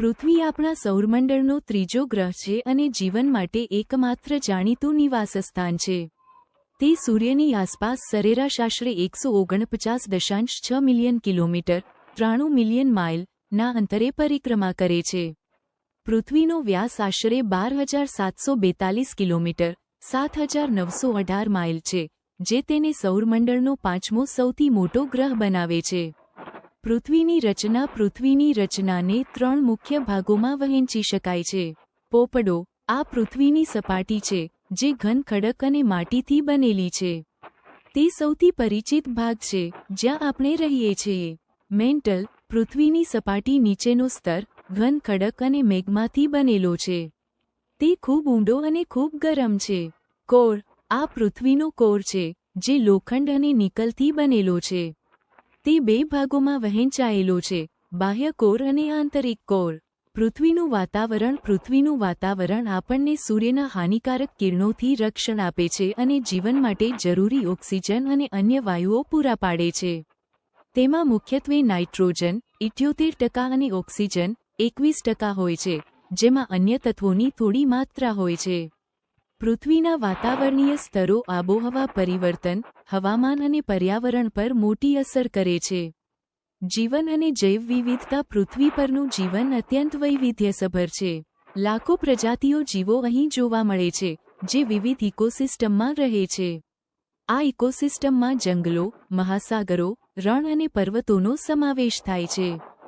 પૃથ્વી આપણા સૌરમંડળનો ત્રીજો ગ્રહ છે અને જીવન માટે એકમાત્ર જાણીતું નિવાસસ્થાન છે. તે સૂર્યની આસપાસ સરેરાશ આશરે 149.6 મિલિયન કિલોમીટર 93 મિલિયન માઇલ ના અંતરે પરિક્રમા કરે છે. પૃથ્વીનો વ્યાસ આશરે 12,742 કિલોમીટર 7,918 માઇલ છે, જે તેને સૌરમંડળનો પાંચમો સૌથી મોટો ગ્રહ બનાવે છે. પૃથ્વીની રચનાને 3 મુખ્ય ભાગોમાં વહેંચી શકાય છે. પોપડો: આ પૃથ્વીની સપાટી છે, જે ઘન ખડક અને માટીથી બનેલી છે. તે સૌથી પરિચિત ભાગ છે, જ્યાં આપણે રહીએ છીએ. મેન્ટલ: પૃથ્વીની સપાટી નીચેનો સ્તર ઘન ખડક અને મેગ્માથી બનેલો છે. તે ખૂબ ઊંડો અને ખૂબ ગરમ છે. કોર: આ પૃથ્વીનો કોર છે, જે લોખંડ અને નિકલથી બનેલો છે. તે 2 ભાગોમાં વહેંચાયેલો છે, બાહ્ય કોર અને આંતરિક કોર. પૃથ્વીનું વાતાવરણ આપણને સૂર્યના હાનિકારક કિરણોથી રક્ષણ આપે છે અને જીવન માટે જરૂરી ઓક્સિજન અને અન્ય વાયુઓ પૂરા પાડે છે. તેમાં મુખ્યત્વે નાઇટ્રોજન 78% અને ઓક્સિજન 21% હોય છે, જેમાં અન્ય તત્વોની થોડી માત્રા હોય છે. પૃથ્વીના વાતાવરણીય સ્તરો આબોહવા પરિવર્તન, હવામાન અને પર્યાવરણ પર મોટી અસર કરે છે. જીવન અને જૈવવિવિધતા: પૃથ્વી પરનું જીવન અત્યંત વૈવિધ્યસભર છે. લાખો પ્રજાતિઓ જીવો અહીં જોવા મળે છે, જે વિવિધ ઇકોસિસ્ટમમાં રહે છે. આ ઇકોસિસ્ટમમાં જંગલો, મહાસાગરો, રણ અને પર્વતોનો સમાવેશ થાય છે.